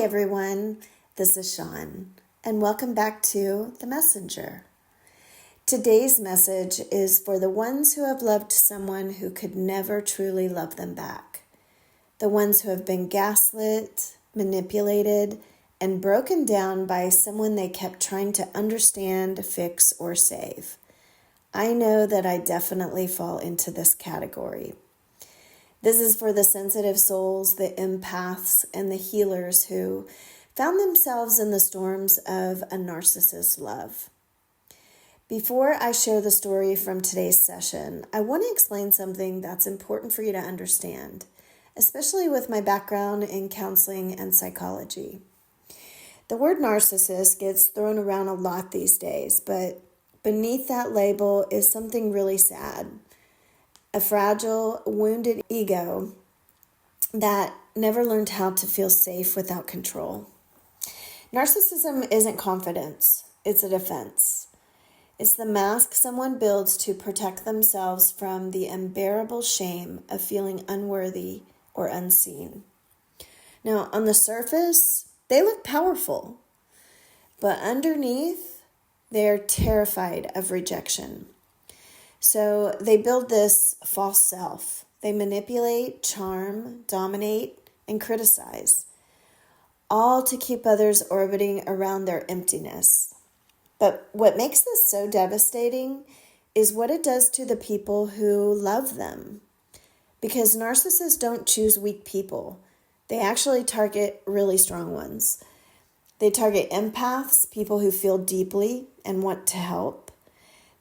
everyone, this is Sean, and welcome back to The Messenger. Today's message is for the ones who have loved someone who could never truly love them back. The ones who have been gaslit, manipulated, and broken down by someone they kept trying to understand, fix, or save. I know that I definitely fall into this category. This is for the sensitive souls, the empaths, and the healers who found themselves in the storms of a narcissist's love. Before I share the story from today's session, I want to explain something that's important for you to understand, especially with my background in counseling and psychology. The word narcissist gets thrown around a lot these days, but beneath that label is something really sad. A fragile, wounded ego that never learned how to feel safe without control. Narcissism isn't confidence, it's a defense. It's the mask someone builds to protect themselves from the unbearable shame of feeling unworthy or unseen. Now, on the surface, they look powerful, but underneath, they're terrified of rejection. So they build this false self. They manipulate, charm, dominate, and criticize, all to keep others orbiting around their emptiness. But what makes this so devastating is what it does to the people who love them. Because narcissists don't choose weak people. They actually target really strong ones. They target empaths, people who feel deeply and want to help.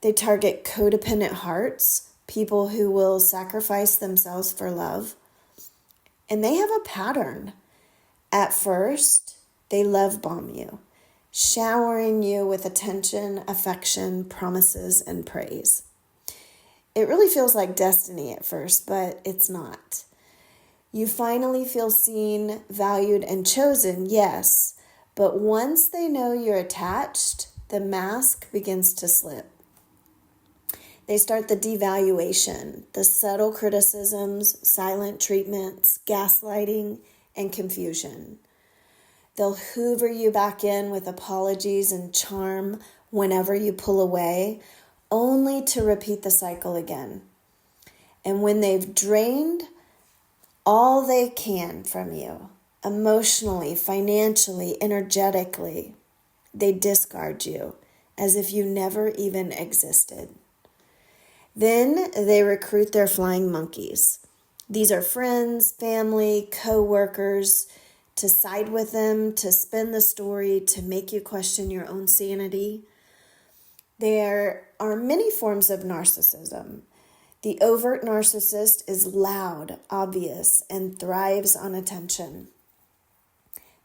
They target codependent hearts, people who will sacrifice themselves for love. And they have a pattern. At first, they love bomb you, showering you with attention, affection, promises, and praise. It really feels like destiny at first, but it's not. You finally feel seen, valued, and chosen, yes, but once they know you're attached, the mask begins to slip. They start the devaluation, the subtle criticisms, silent treatments, gaslighting, and confusion. They'll hoover you back in with apologies and charm whenever you pull away, only to repeat the cycle again. And when they've drained all they can from you, emotionally, financially, energetically, they discard you as if you never even existed. Then they recruit their flying monkeys. These are friends, family, co-workers, to side with them, to spin the story, to make you question your own sanity. There are many forms of narcissism. The overt narcissist is loud, obvious, and thrives on attention.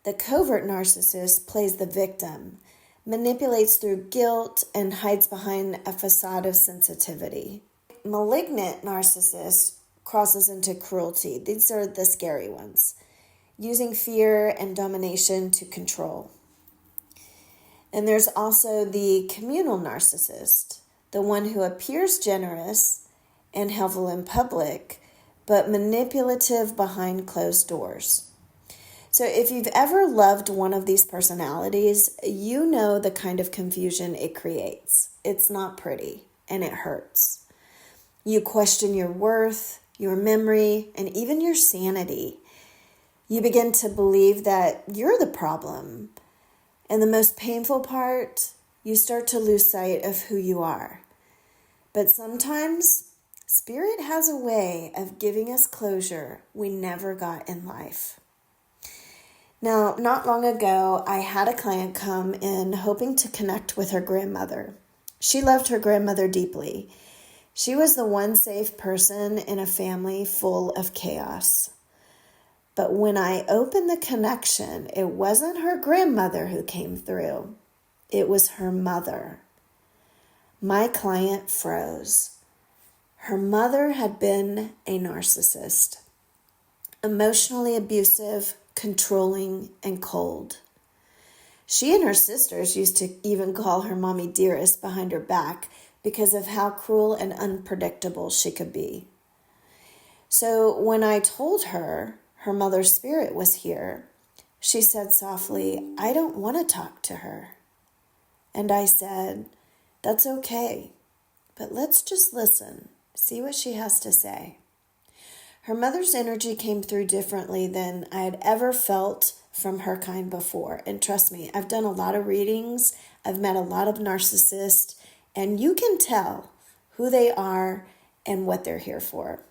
The covert narcissist plays the victim, manipulates through guilt, and hides behind a facade of sensitivity. Malignant narcissist crosses into cruelty. These are the scary ones, using fear and domination to control. And there's also the communal narcissist, the one who appears generous and helpful in public, but manipulative behind closed doors. So if you've ever loved one of these personalities, you know the kind of confusion it creates. It's not pretty, and it hurts. You question your worth, your memory, and even your sanity. You begin to believe that you're the problem. And the most painful part, you start to lose sight of who you are. But sometimes, Spirit has a way of giving us closure we never got in life. Now, not long ago, I had a client come in hoping to connect with her grandmother. She loved her grandmother deeply. She was the one safe person in a family full of chaos. But when I opened the connection, it wasn't her grandmother who came through. It was her mother. My client froze. Her mother had been a narcissist, emotionally abusive, controlling, and cold. She and her sisters used to even call her mommy dearest behind her back because of how cruel and unpredictable she could be. So when I told her her mother's spirit was here, She said softly, "I don't want to talk to her." And I said, "That's okay, but let's just listen, see what she has to say." Her mother's energy came through differently than I had ever felt from her kind before. And trust me, I've done a lot of readings, I've met a lot of narcissists, and you can tell who they are and what they're here for.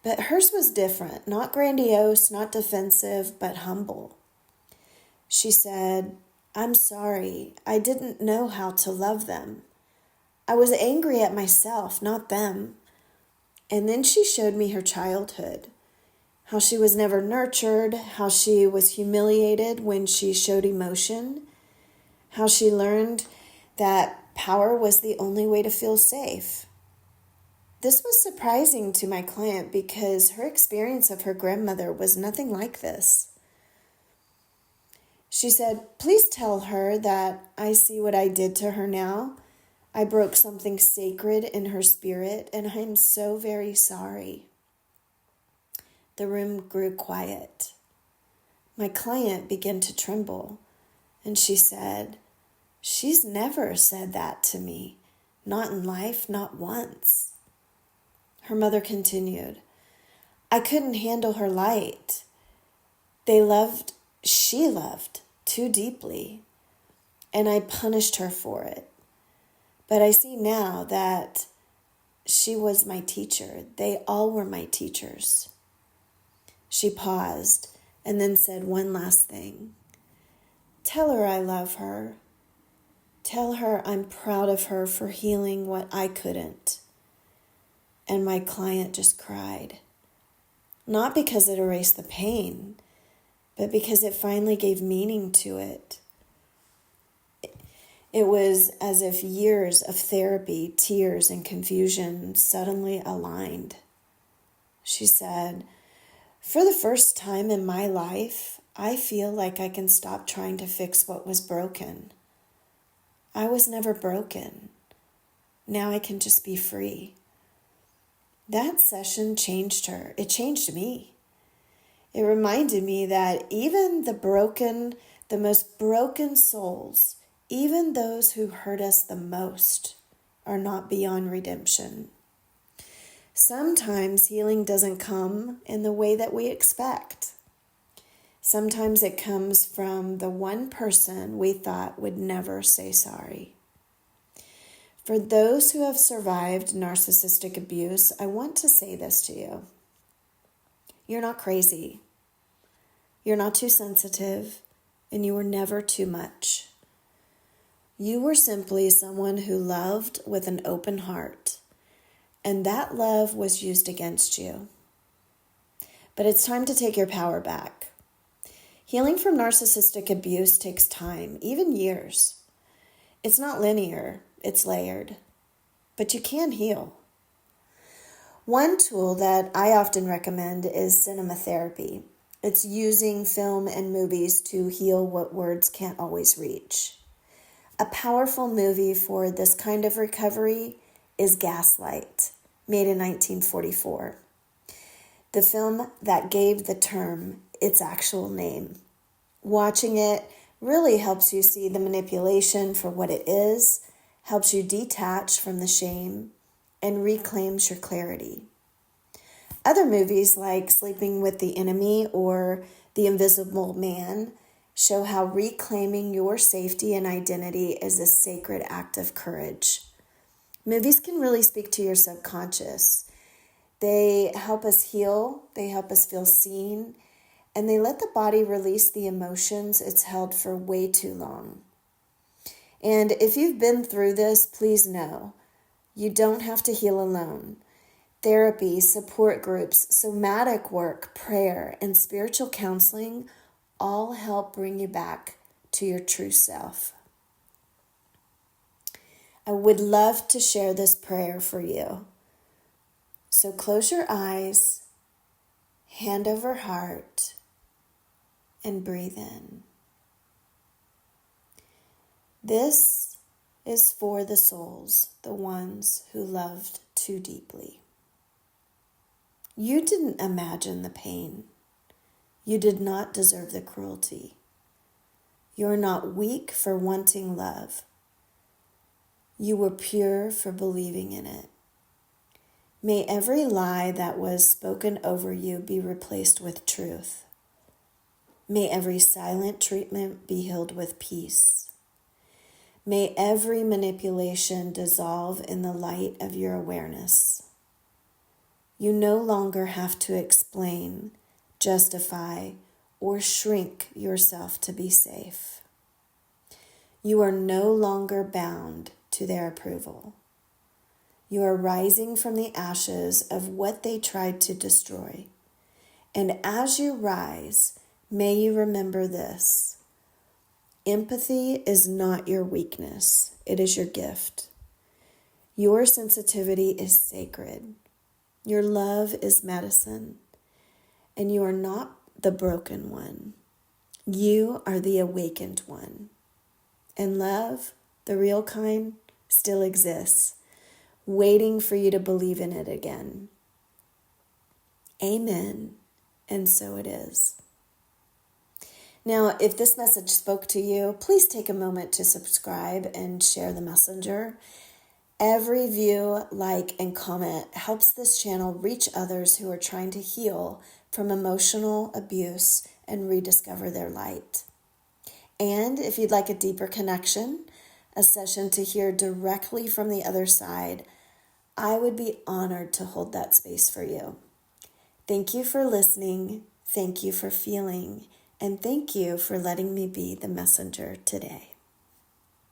But hers was different, not grandiose, not defensive, but humble. She said, "I'm sorry, I didn't know how to love them. I was angry at myself, not them." And then she showed me her childhood, how she was never nurtured, how she was humiliated when she showed emotion, how she learned that power was the only way to feel safe. This was surprising to my client because her experience of her grandmother was nothing like this. She said, "Please tell her that I see what I did to her now. I broke something sacred in her spirit, and I am so very sorry." The room grew quiet. My client began to tremble, and she said, "She's never said that to me, not in life, not once." Her mother continued, "I couldn't handle her light. She loved too deeply, and I punished her for it. But I see now that she was my teacher. They all were my teachers." She paused and then said one last thing. "Tell her I love her. Tell her I'm proud of her for healing what I couldn't." And my client just cried. Not because it erased the pain, but because it finally gave meaning to it. It was as if years of therapy, tears, and confusion suddenly aligned. She said, "For the first time in my life, I feel like I can stop trying to fix what was broken. I was never broken. Now I can just be free." That session changed her. It changed me. It reminded me that even the most broken souls, even those who hurt us the most, are not beyond redemption. Sometimes healing doesn't come in the way that we expect. Sometimes it comes from the one person we thought would never say sorry. For those who have survived narcissistic abuse, I want to say this to you. You're not crazy. You're not too sensitive, and you were never too much. You were simply someone who loved with an open heart, and that love was used against you. But it's time to take your power back. Healing from narcissistic abuse takes time, even years. It's not linear, it's layered, but you can heal. One tool that I often recommend is cinema therapy. It's using film and movies to heal what words can't always reach. A powerful movie for this kind of recovery is Gaslight, made in 1944. The film that gave the term its actual name. Watching it really helps you see the manipulation for what it is, helps you detach from the shame, and reclaims your clarity. Other movies like Sleeping with the Enemy or The Invisible Man show how reclaiming your safety and identity is a sacred act of courage. Movies can really speak to your subconscious. They help us heal, they help us feel seen, and they let the body release the emotions it's held for way too long. And if you've been through this, please know, you don't have to heal alone. Therapy, support groups, somatic work, prayer, and spiritual counseling all help bring you back to your true self. I would love to share this prayer for you. So close your eyes, hand over heart, and breathe in. This is for the souls, the ones who loved too deeply. You didn't imagine the pain. You did not deserve the cruelty. You are not weak for wanting love. You were pure for believing in it. May every lie that was spoken over you be replaced with truth. May every silent treatment be healed with peace. May every manipulation dissolve in the light of your awareness. You no longer have to explain, justify, or shrink yourself to be safe. You are no longer bound to their approval. You are rising from the ashes of what they tried to destroy. And as you rise, may you remember this. Empathy is not your weakness. It is your gift. Your sensitivity is sacred. Your love is medicine. And you are not the broken one. You are the awakened one. And love, the real kind, still exists, waiting for you to believe in it again. Amen. And so it is. Now, if this message spoke to you, please take a moment to subscribe and share the messenger. Every view, like, and comment helps this channel reach others who are trying to heal from emotional abuse and rediscover their light. And if you'd like a deeper connection, a session to hear directly from the other side, I would be honored to hold that space for you. Thank you for listening. Thank you for feeling. And thank you for letting me be the messenger today.